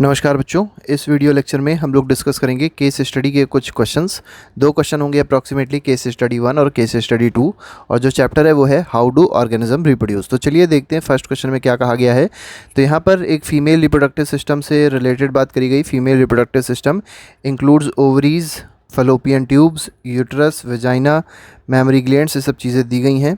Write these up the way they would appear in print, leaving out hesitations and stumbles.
नमस्कार बच्चों, इस वीडियो लेक्चर में हम लोग डिस्कस करेंगे केस स्टडी के कुछ क्वेश्चंस। दो क्वेश्चन होंगे अप्रॉक्सीमेटली, केस स्टडी 1 और केस स्टडी 2, और जो चैप्टर है वो है हाउ डू ऑर्गेनिज्म रिप्रोड्यूस। तो चलिए देखते हैं फर्स्ट क्वेश्चन में क्या कहा गया है। तो यहाँ पर एक फीमेल रिप्रोडक्टिव सिस्टम से रिलेटेड बात करी गई। Female reproductive system includes ovaries, fallopian tubes, uterus, vagina, mammary glands, ये सब चीज़ें दी गई हैं।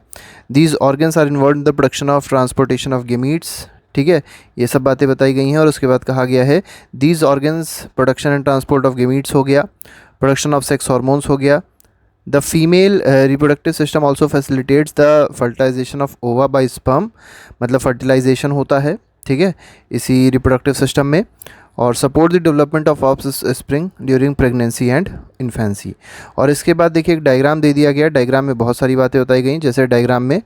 These organs are involve in the production of transportation of gametes. ठीक है, ये सब बातें बताई गई हैं। और उसके बाद कहा गया है these organs production and transport of gametes हो गया, प्रोडक्शन ऑफ सेक्स हार्मोन्स हो गया। The female reproductive system also facilitates the fertilization of ova by sperm, मतलब फर्टिलाइजेशन होता है, ठीक है, इसी रिप्रोडक्टिव सिस्टम में। और support the development of offspring during pregnancy and infancy. और इसके बाद देखिए एक डायग्राम दे दिया गया। डायग्राम में बहुत सारी बातें बताई गई, जैसे डायग्राम में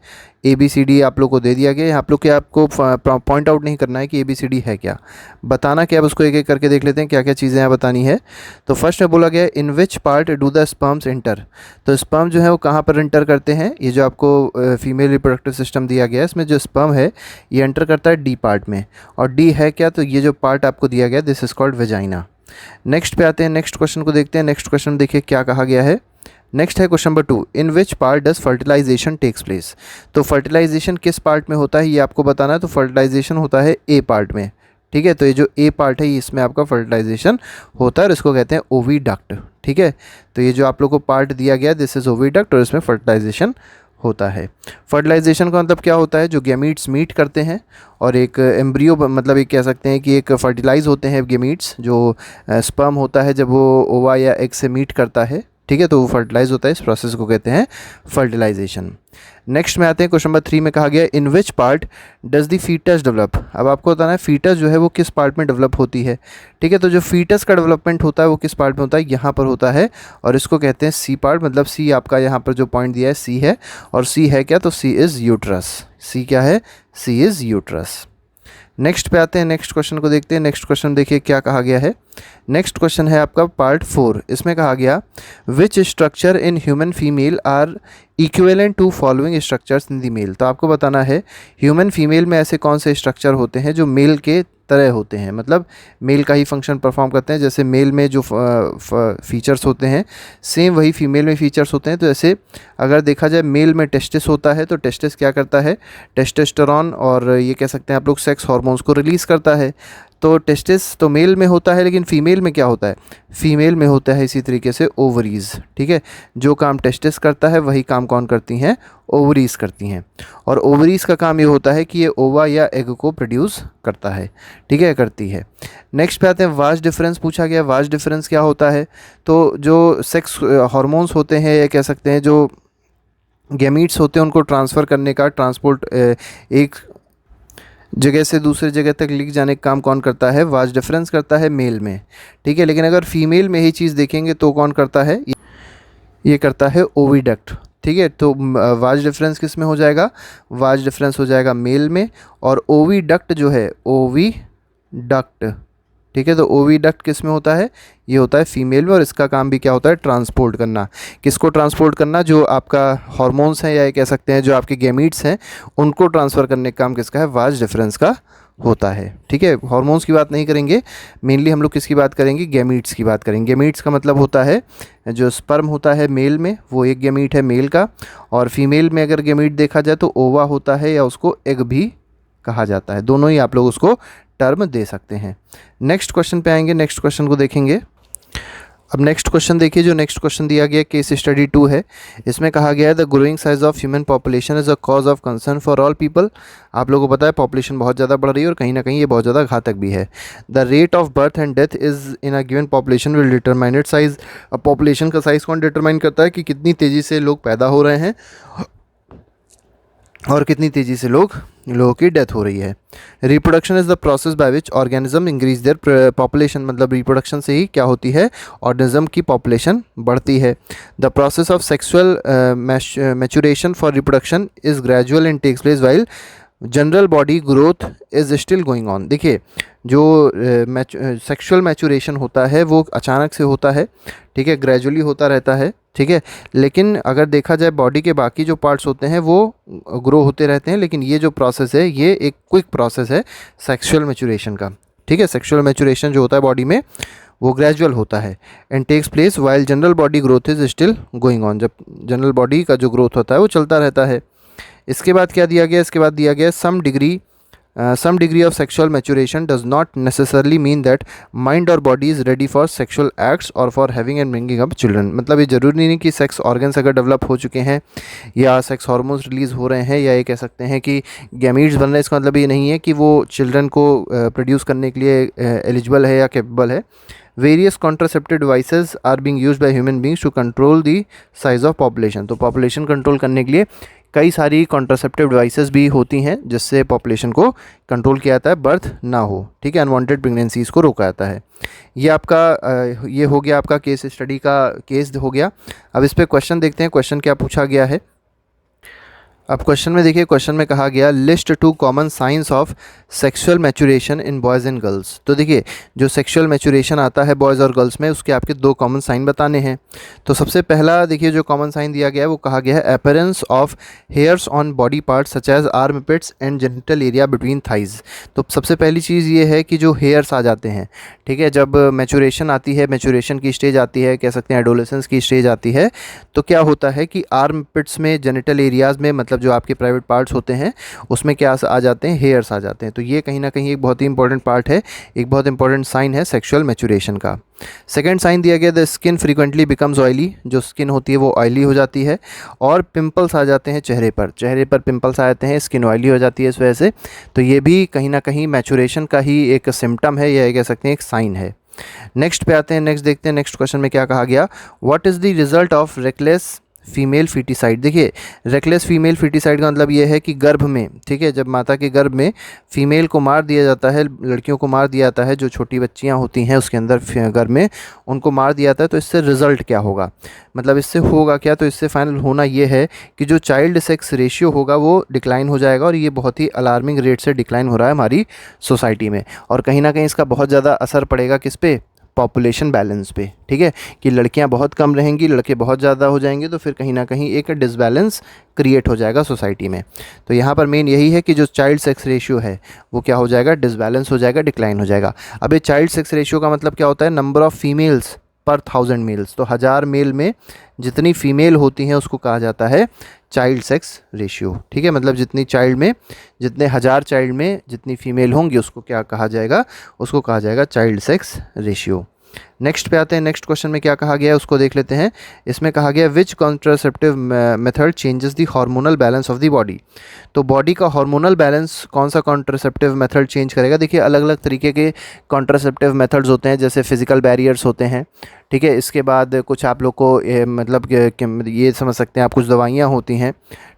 ABCD आप लोग को दे दिया गया। आप लोग के आपको पॉइंट आउट नहीं करना है कि ABCD है क्या, बताना क्या। अब उसको एक एक करके देख लेते हैं क्या क्या चीज़ें यहाँ बतानी है। तो फर्स्ट में बोला गया in which part do the sperms enter. तो स्पर्म जो है वो कहाँ पर इंटर करते हैं। ये जो आपको फीमेल रिप्रोडक्टिव सिस्टम दिया गया है, इसमें जो स्पर्म है ये एंटर करता है D पार्ट में। और D है क्या, तो ये जो पार्ट आपको दिया गया this is called vagina. Next पे आते हैं, नेक्स्ट क्वेश्चन को देखते हैं। नेक्स्ट क्वेश्चन में देखिए क्या कहा गया है। नेक्स्ट है question number 2, in which part does fertilization takes place. तो फर्टिलाइजेशन किस पार्ट में होता है ये आपको बताना है। तो फर्टिलाइजेशन होता है A पार्ट में, ठीक है। तो ये जो A पार्ट है इसमें आपका फर्टिलाइजेशन होता है और इसको कहते हैं ओविडक्ट, ठीक है। तो ये जो आप लोग को पार्ट दिया गया दिस इज ओविडक्ट और इसमें फर्टिलाइजेशन होता है। फर्टिलाइजेशन का मतलब क्या होता है, जो गैमीट्स मीट करते हैं और एक एम्ब्रियो, मतलब एक कह सकते हैं कि एक फर्टिलाइज होते हैं गैमीट्स। जो स्पर्म होता है जब वो ओवा या एग से मीट करता है, ठीक है, तो वो फर्टिलाइज होता है। इस प्रोसेस को कहते हैं फर्टिलाइजेशन। नेक्स्ट में आते हैं क्वेश्चन नंबर 3 में कहा गया in which part does the foetus develop. अब आपको बताना है फीटस जो है वो किस पार्ट में डेवलप होती है, ठीक है। तो जो फीटस का डेवलपमेंट होता है वो किस पार्ट में होता है, यहाँ पर होता है। और इसको कहते हैं C पार्ट, मतलब C आपका यहाँ पर जो पॉइंट दिया है C है। और C है क्या, तो C इज़ यूट्रस। C क्या है, C इज़ यूट्रस। नेक्स्ट पे आते हैं, नेक्स्ट क्वेश्चन को देखते हैं। नेक्स्ट क्वेश्चन देखिए क्या कहा गया है। नेक्स्ट क्वेश्चन है आपका पार्ट 4। इसमें कहा गया which structure in human female are equivalent to following structures in the male. तो आपको बताना है ह्यूमन फीमेल में ऐसे कौन से स्ट्रक्चर होते हैं जो मेल के तरह होते हैं, मतलब मेल का ही फंक्शन परफॉर्म करते हैं। जैसे मेल में जो फीचर्स होते हैं सेम वही फीमेल में फीचर्स होते हैं। तो ऐसे अगर देखा जाए मेल में टेस्टिस होता है, तो टेस्टिस क्या करता है, टेस्टोस्टेरोन और ये कह सकते हैं आप लोग सेक्स हार्मोन्स को रिलीज़ करता है। तो टेस्टिस तो मेल में होता है, लेकिन फीमेल में क्या होता है, फीमेल में होता है इसी तरीके से ओवरीज, ठीक है। जो काम टेस्टिस करता है वही काम कौन करती हैं, ओवरीज करती हैं। और ओवरीज का काम ये होता है कि ये ओवा या एग को प्रोड्यूस करता है, ठीक है, करती है। नेक्स्ट पे आते हैं, वास्ट डिफरेंस पूछा गया। वास्ट डिफरेंस क्या होता है, तो जो सेक्स हार्मोन्स होते हैं, या कह सकते हैं जो गैमीट्स होते हैं उनको ट्रांसफ़र करने का, ट्रांसपोर्ट एक जगह से दूसरी जगह तक लिख जाने का काम कौन करता है, वास्ट डिफरेंस करता है मेल में, ठीक है। लेकिन अगर फीमेल में ही चीज़ देखेंगे तो कौन करता है, ये करता है ओविडक्ट, ठीक है। तो वास्ट डिफरेंस किस में हो जाएगा, वास्ट डिफरेंस हो जाएगा मेल में। और ओविडक्ट जो है, ओविडक्ट, ठीक है, तो ओविडक्ट किस में होता है, ये होता है फीमेल में। और इसका काम भी क्या होता है, ट्रांसपोर्ट करना। किसको ट्रांसपोर्ट करना, जो आपका हार्मोन्स हैं, या ये कह सकते हैं जो आपके गैमीट्स हैं उनको ट्रांसफ़र करने का काम किसका है, वास्ट डिफरेंस का होता है, ठीक है। हार्मोन्स की बात नहीं करेंगे, मेनली हम लोग किसकी बात करेंगे, गैमीट्स की बात करेंगे। गैमीट्स का मतलब होता है जो स्पर्म होता है मेल में वो एक गैमीट है मेल का, और फीमेल में अगर गैमीट देखा जाए तो ओवा होता है, या उसको एग भी कहा जाता है। दोनों ही आप लोग उसको टर्म दे सकते हैं। नेक्स्ट क्वेश्चन पे आएंगे, नेक्स्ट क्वेश्चन को देखेंगे। अब नेक्स्ट क्वेश्चन देखिए, जो नेक्स्ट क्वेश्चन दिया गया केस स्टडी 2 है। इसमें कहा गया है the growing size of human population is a cause of concern for all people. आप लोगों को पता है पॉपुलेशन बहुत ज़्यादा बढ़ रही है और कहीं ना कहीं ये बहुत ज़्यादा घातक भी है। The rate of birth and death is in a given population will determine it size. अब पॉपुलेशन का साइज़ कौन डिटरमाइन करता है, कि कितनी तेज़ी से लोग पैदा हो रहे हैं और कितनी तेज़ी से लोगों की डेथ हो रही है। Reproduction is the process by which organism increase their population, मतलब रिप्रोडक्शन से ही क्या होती है, ऑर्गेनिज्म की पॉपुलेशन बढ़ती है। The process of sexual maturation for reproduction is gradual and takes place while general body growth is still going on. देखिए जो सेक्सुअल मैच्योरेशन होता है वो अचानक से होता है, ठीक है, ग्रेजुअली होता रहता है, ठीक है। लेकिन अगर देखा जाए बॉडी के बाकी जो पार्ट्स होते हैं वो ग्रो होते रहते हैं, लेकिन ये जो प्रोसेस है ये एक क्विक प्रोसेस है सेक्सुअल मैच्योरेशन का। ठीक है। सेक्सुअल मैच्योरेशन जो होता है बॉडी में वो ग्रेजुअल होता है and takes place while general body growth is still going on, जब जनरल बॉडी का जो ग्रोथ होता है वो चलता रहता है। इसके बाद क्या दिया गया, इसके बाद दिया गया some degree of sexual maturation does not necessarily mean that mind or body is ready for sexual acts or for having and bringing up children। मतलब ये ज़रूरी नहीं कि सेक्स ऑर्गन्स अगर डेवलप हो चुके हैं या सेक्स हार्मोन्स रिलीज़ हो रहे हैं या ये कह सकते हैं कि गैमीट्स बन रहे हैं, इसका मतलब ये नहीं है कि वो चिल्ड्रन को प्रोड्यूस करने के लिए एलिजिबल है या कैपेबल है। Various contraceptive devices are being used by human beings to control the size of population. तो पॉपुलेशन कंट्रोल करने के लिए कई सारी कॉन्ट्रासेप्टिव डिवाइसेस भी होती हैं जिससे पॉपुलेशन को कंट्रोल किया जाता है, बर्थ ना हो, ठीक है, अनवांटेड प्रेगनेंसीज़ को रोका जाता है। ये आपका ये हो गया आपका केस स्टडी का केस हो गया। अब इस पर क्वेश्चन देखते हैं, क्वेश्चन क्या पूछा गया है। अब क्वेश्चन में देखिए, क्वेश्चन में कहा गया list 2 common science of sexual maturation in boys and girls. तो देखिए जो सेक्सुअल मैच्योरेशन आता है बॉयज़ और गर्ल्स में उसके आपके 2 कॉमन साइन बताने हैं। तो सबसे पहला देखिए जो कॉमन साइन दिया गया है वो कहा गया है appearance of hairs on body parts such as armpits and genital area between thighs. तो सबसे पहली चीज़ ये है कि जो हेयर्स आ जाते हैं, ठीक है, जब मैच्योरेशन आती है, मैच्योरेशन की स्टेज आती है, कह सकते हैं एडोलेसेंस की स्टेज आती है, तो क्या होता है कि आर्म पिट्स में, जेनिटल एरियाज़ में, मतलब जो आपके प्राइवेट पार्ट्स होते हैं उसमें क्या आ जाते हैं, हेयर्स आ जाते हैं। तो ये कहीं ना कहीं एक बहुत ही इंपॉर्टेंट पार्ट है, एक बहुत इंपॉर्टेंट साइन है सेक्सुअल मैच्योरेशन का। सेकेंड साइन दिया गया the skin frequently becomes oily, जो स्किन होती है वो ऑयली हो जाती है और पिंपल्स आ जाते हैं चेहरे पर पिंपल्स आ जाते हैं, स्किन ऑयली हो जाती है इस वजह से। तो ये भी कहीं ना कहीं मैच्योरेशन का ही एक सिम्टम है या कह सकते हैं एक साइन है। नेक्स्ट पे आते हैं, नेक्स्ट देखते हैं नेक्स्ट क्वेश्चन में क्या कहा गया, what is the result of reckless female foeticide. देखिए रेकलेस फीमेल फीटिसाइड का मतलब ये है कि गर्भ में, ठीक है, जब माता के गर्भ में फीमेल को मार दिया जाता है, लड़कियों को मार दिया जाता है, जो छोटी बच्चियां होती हैं उसके अंदर गर्भ में उनको मार दिया जाता है, तो इससे रिज़ल्ट क्या होगा, मतलब इससे होगा क्या, तो इससे फाइनल होना ये है कि जो चाइल्ड सेक्स रेशियो होगा वो डिक्लाइन हो जाएगा और ये बहुत ही अलार्मिंग रेट से डिक्लाइन हो रहा है हमारी सोसाइटी में। और कहीं ना कहीं इसका बहुत ज़्यादा असर पड़ेगा किस पे, पॉपुलेशन बैलेंस पे, ठीक है, कि लड़कियां बहुत कम रहेंगी, लड़के बहुत ज़्यादा हो जाएंगे, तो फिर कहीं ना कहीं एक डिसबैलेंस क्रिएट हो जाएगा सोसाइटी में। तो यहाँ पर मेन यही है कि जो चाइल्ड सेक्स रेशियो है वो क्या हो जाएगा, डिसबैलेंस हो जाएगा, डिक्लाइन हो जाएगा। अब ये चाइल्ड सेक्स रेशियो का मतलब क्या होता है, नंबर ऑफ़ फीमेल्स पर 1000 मेल्स। तो 1000 मेल में जितनी फीमेल होती हैं उसको कहा जाता है चाइल्ड सेक्स रेशियो, ठीक है, मतलब जितनी चाइल्ड में, जितने 1000 चाइल्ड में जितनी फीमेल होंगी उसको क्या कहा जाएगा, उसको कहा जाएगा चाइल्ड सेक्स रेशियो। नेक्स्ट पे आते हैं, नेक्स्ट क्वेश्चन में क्या कहा गया है उसको देख लेते हैं। इसमें कहा गया which contraceptive method changes the hormonal balance of the body. तो बॉडी का हार्मोनल बैलेंस कौन सा कॉन्ट्रासेप्टिव मेथड चेंज करेगा। देखिए अलग अलग तरीके के कॉन्ट्रासेप्टिव मेथड्स होते हैं, जैसे फिजिकल बैरियर्स होते हैं, ठीक है, इसके बाद कुछ आप लोग को मतलब ये समझ सकते हैं आप, कुछ दवाइयाँ होती हैं,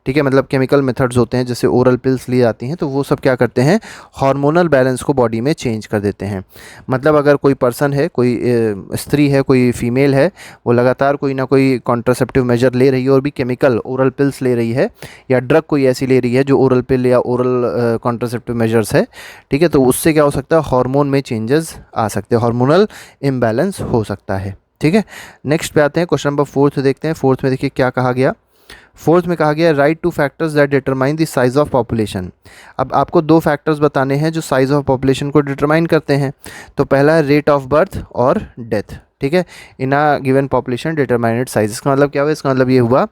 ठीक है, मतलब केमिकल मेथड्स होते हैं, जैसे ओरल पिल्स ली जाती हैं, तो वो सब क्या करते हैं, हार्मोनल बैलेंस को बॉडी में चेंज कर देते हैं। मतलब अगर कोई पर्सन है, कोई स्त्री है, कोई फीमेल है, वो लगातार कोई ना कोई कॉन्ट्रासेप्टिव मेजर ले रही है और भी केमिकल ओरल पिल्स ले रही है या ड्रग कोई ऐसी ले रही है जो ओरल पिल या ओरल कॉन्ट्रासेप्टिव मेजर्स है, ठीक है, तो उससे क्या हो सकता है, हार्मोन में चेंजेस आ सकते हैं, हार्मोनल इम्बैलेंस हो सकता है, ठीक है। नेक्स्ट पे आते हैं, क्वेश्चन नंबर 4 देखते हैं। 4 में देखिए क्या कहा गया, 4 में कहा गया right two factors that determine the size of population. अब आपको 2 फैक्टर्स बताने हैं जो साइज ऑफ पॉपुलेशन को डिटरमाइन करते हैं। तो पहला है रेट ऑफ बर्थ और डेथ, ठीक है, इन अ गिवन पॉपुलेशन डिटरमाइनेड साइज। इसका मतलब क्या हुआ, इसका मतलब ये हुआ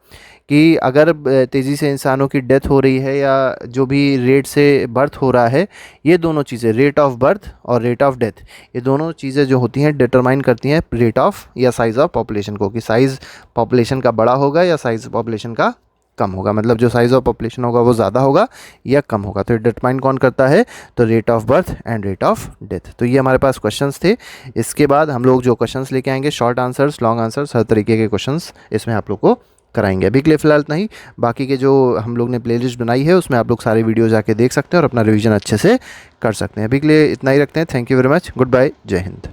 कि अगर तेज़ी से इंसानों की डेथ हो रही है या जो भी रेट से बर्थ हो रहा है, ये दोनों चीज़ें, रेट ऑफ बर्थ और रेट ऑफ डेथ, ये दोनों चीज़ें जो होती हैं डिटरमाइन करती हैं रेट ऑफ या साइज़ ऑफ पॉपुलेशन को, कि साइज़ पॉपुलेशन का बड़ा होगा या साइज़ पॉपुलेशन का कम होगा, मतलब जो साइज़ ऑफ पॉपुलेशन होगा वो ज़्यादा होगा या कम होगा। तो डिटरमाइन कौन करता है, तो rate of birth and rate of death. तो ये हमारे पास क्वेश्चंस थे। इसके बाद हम लोग जो क्वेश्चंस लेके आएंगे, शॉर्ट आंसर्स, लॉन्ग आंसर्स, हर तरीके के क्वेश्चंस इसमें आप लोग को कराएंगे। अभी के लिए फ़िलहाल इतना ही, बाकी के जो हम लोग ने प्लेलिस्ट बनाई है उसमें आप लोग सारे वीडियो जाके देख सकते हैं और अपना रिवीजन अच्छे से कर सकते हैं। अभी के लिए इतना ही रखते हैं। Thank you very much, good bye, जय हिंद।